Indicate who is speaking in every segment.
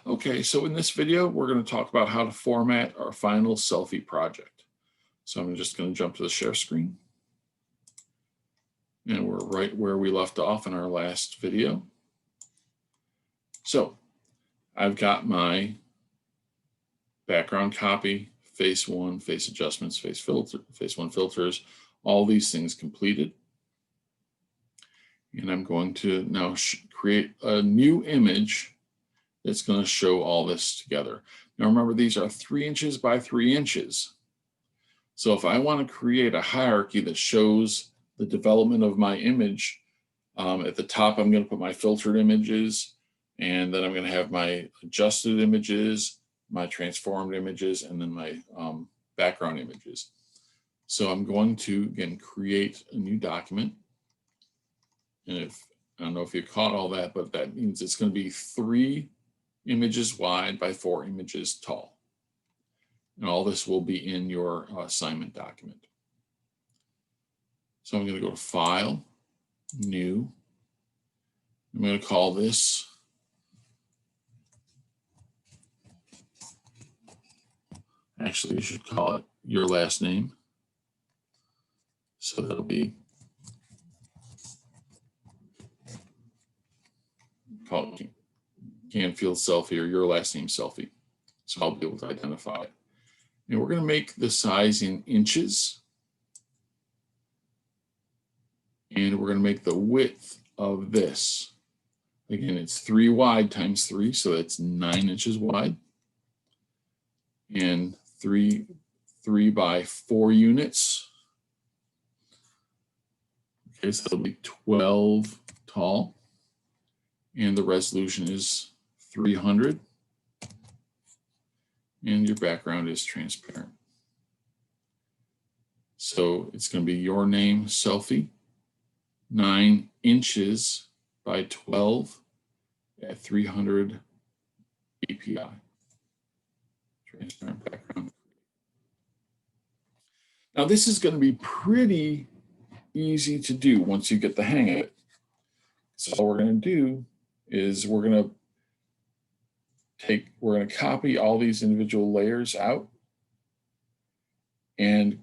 Speaker 1: Okay, so in this video, we're going to talk about how to format our final selfie project. So I'm just going to jump to the share screen. And we're right where we left off in our last video. So I've got my background copy, face one, face adjustments, face one filters, all these things completed. And I'm going to now create a new image that's going to show all this together. Now remember, these are 3 inches by 3 inches. So if I want to create a hierarchy that shows the development of my image, at the top I'm going to put my filtered images, and then I'm going to have my adjusted images, my transformed images, and then my background images. So I'm going to, again, create a new document. And I don't know if you caught all that, but that means it's going to be 3 images wide by 4 images tall. And all this will be in your assignment document. So I'm going to go to File, New. I'm going to call this actually, you should call it your last name. So that'll be called Canfield Selfie, or your last name Selfie. So I'll be able to identify it. And we're going to make the size in inches. And we're going to make the width of this. Again, it's 3 wide times 3, so that's 9 inches wide. And 3 by 4 units. Okay, so it'll be 12 tall. And the resolution is 300. And your background is transparent. So it's going to be your name, Selfie, 9 inches by 12 at 300 API. Transparent background. Now this is going to be pretty easy to do once you get the hang of it. So all we're going to do is we're going to copy all these individual layers out and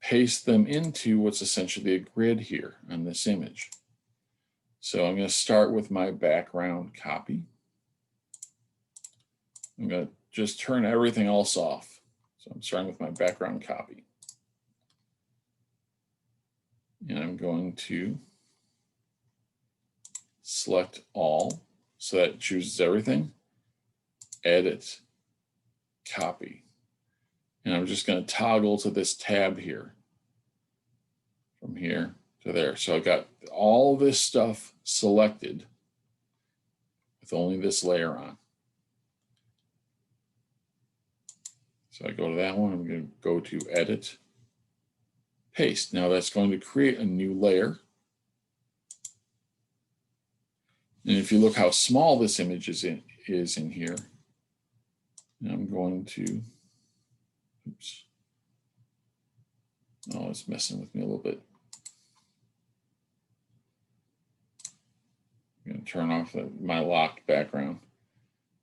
Speaker 1: paste them into what's essentially a grid here on this image. So I'm going to start with my background copy. I'm going to just turn everything else off. So I'm starting with my background copy. And I'm going to select all, so that it chooses everything. Edit, copy. And I'm just going to toggle to this tab here, from here to there. So I've got all this stuff selected with only this layer on. So I go to that one, I'm going to go to Edit, Paste. Now that's going to create a new layer. And if you look how small this image is in here, and I'm going to, oops, oh, it's messing with me a little bit. I'm going to turn off my locked background.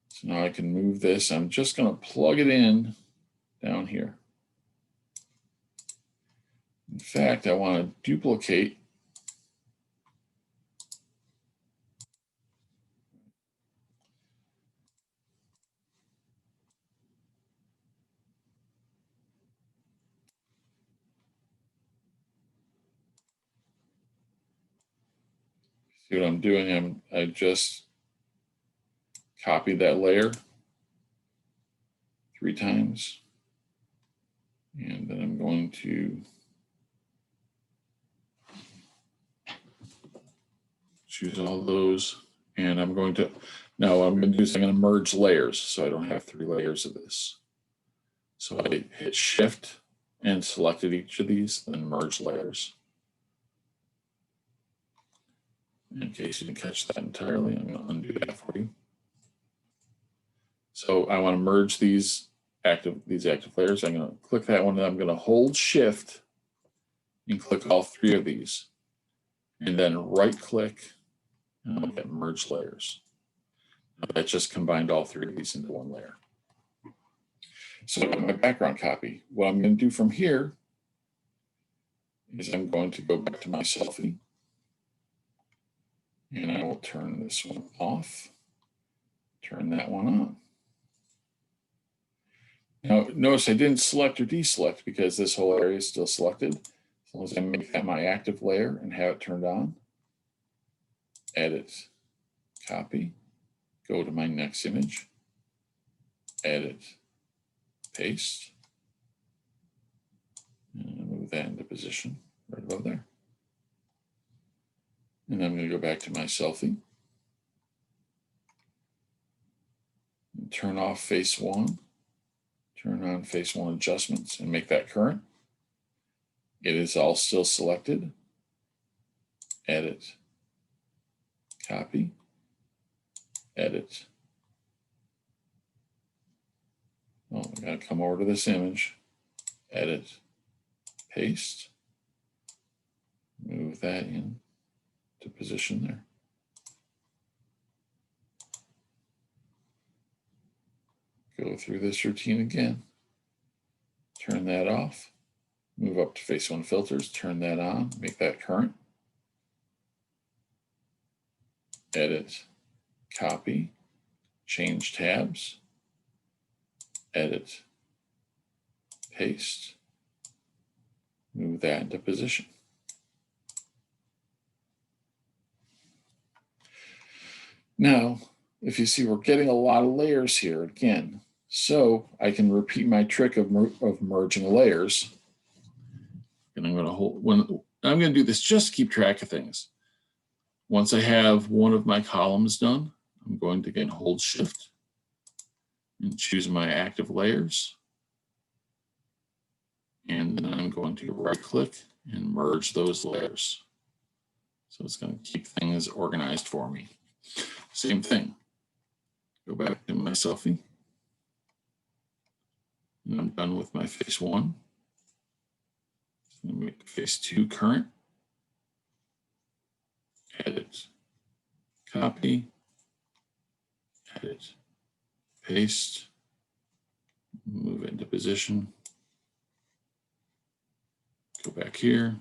Speaker 1: So now I can move this. I'm just going to plug it in down here. In fact, I want to duplicate see what I'm doing? I just copied that layer 3 times. And then I'm going to choose all those. And I'm going to, now what I'm going to do is I'm going to merge layers so I don't have 3 layers of this. So I hit Shift and selected each of these, then merge layers. In case you didn't catch that entirely, I'm going to undo that for you. So I want to merge these active layers. I'm going to click that one, and I'm going to hold Shift and click all 3 of these, and then right click and I'll get merge layers. That just combined all three of these into one layer. So I've got my background copy. What I'm going to do from here is I'm going to go back to my selfie, and I will turn this one off, turn that one on. Now, notice I didn't select or deselect because this whole area is still selected. As long as I make that my active layer and have it turned on, edit, copy, go to my next image, edit, paste, and move that into position right above there. And I'm going to go back to my selfie, and turn off face one, turn on face one adjustments and make that current. It is all still selected. Edit, copy, edit. Oh, I gotta come over to this image, edit, paste, move that in to position there. Go through this routine again, turn that off, move up to face one filters, turn that on, make that current, edit, copy, change tabs, edit, paste, move that into position. Now, if you see, we're getting a lot of layers here again. So I can repeat my trick of merging layers. And I'm going to do this just to keep track of things. Once I have one of my columns done, I'm going to again hold Shift and choose my active layers. And then I'm going to right click and merge those layers. So it's going to keep things organized for me. Same thing. Go back to my selfie. And I'm done with my face one. I'm going to make face two current. Edit, copy, edit, paste, move it into position. Go back here.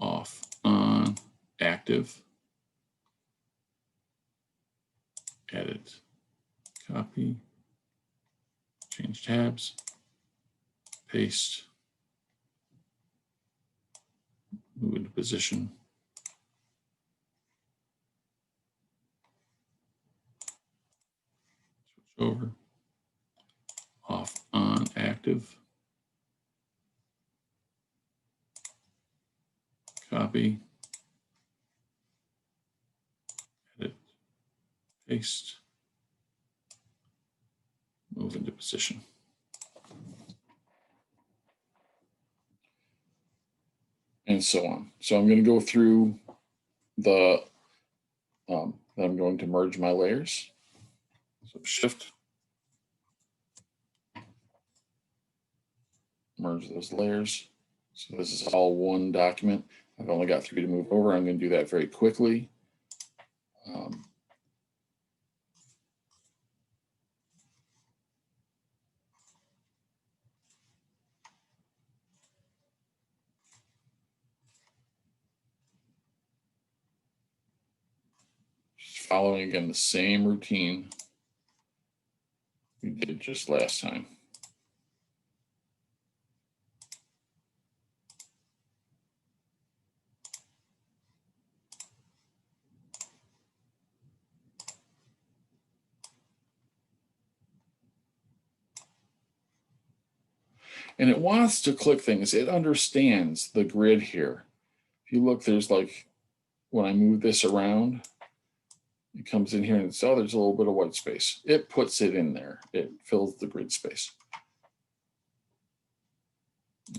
Speaker 1: Off, on, active. Edit, copy, change tabs, paste, move into position. Switch over, off, on, active, copy, edit, paste, move into position. And so on. So I'm going to go through the, I'm going to merge my layers. So Shift, merge those layers. So this is all one document. I've only got 3 to move over. I'm going to do that very quickly. Just following again the same routine we did just last time. And it wants to click things. It understands the grid here. If you look, there's like, when I move this around, it comes in here and it's, oh, there's a little bit of white space. It puts it in there. It fills the grid space.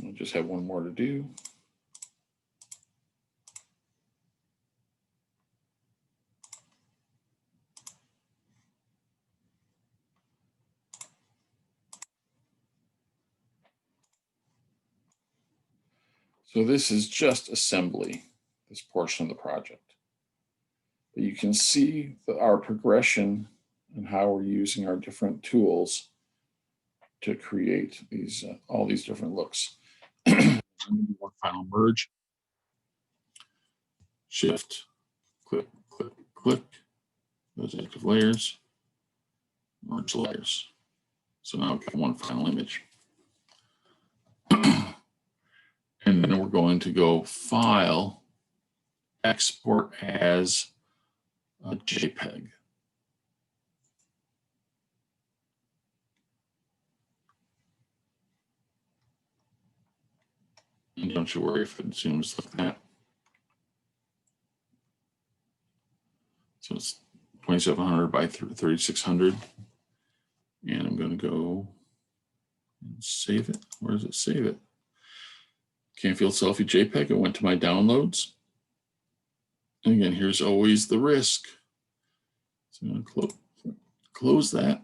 Speaker 1: I just have one more to do. So this is just assembly, this portion of the project. But you can see our progression and how we're using our different tools to create these all these different looks. I'm going to do one final merge. Shift, click, click, click. Those active layers, merge layers. So now we've got one final image. And then we're going to go File, Export as a JPEG. And don't you worry if it zooms like that. So it's 2700 by 3600. And I'm going to go and save it. Where does it save it? Canfield Selfie JPEG. It went to my downloads. And again, here's always the risk. So I'm going to close that.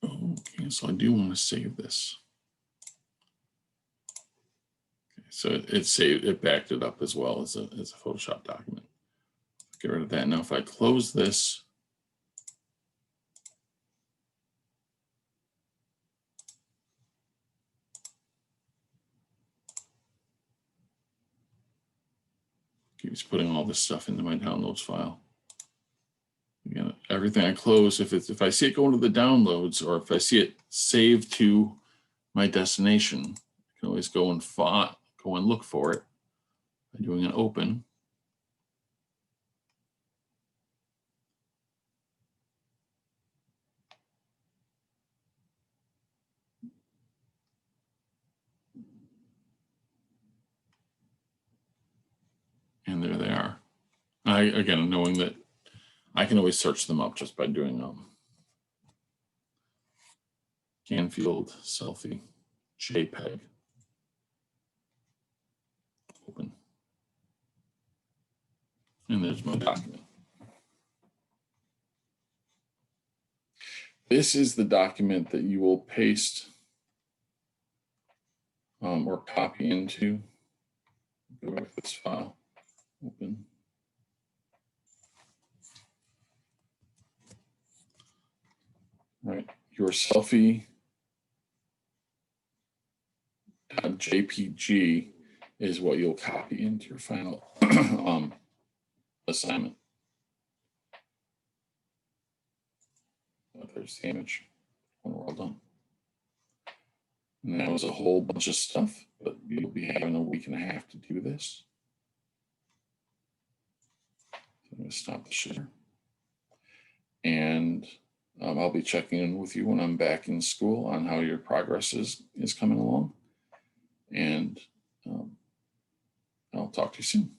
Speaker 1: Okay, so I do want to save this. Okay, so it saved, it backed it up as well as a Photoshop document. Get rid of that. Now, if I close this, keeps putting all this stuff into my downloads file. Again, everything I close, if I see it going to the downloads, or if I see it saved to my destination, I can always go and look for it by doing an open. And there they are. Again, knowing that I can always search them up just by doing Canfield Selfie JPEG. Open. And there's my document. This is the document that you will paste or copy into. Go back to this file. Open. Right, your selfie.jpg is what you'll copy into your final assignment. There's the image when we're all done. And that was a whole bunch of stuff, but you'll be having a week and a half to do this. So I'm going to stop the share. And I'll be checking in with you when I'm back in school on how your progress is coming along. And I'll talk to you soon.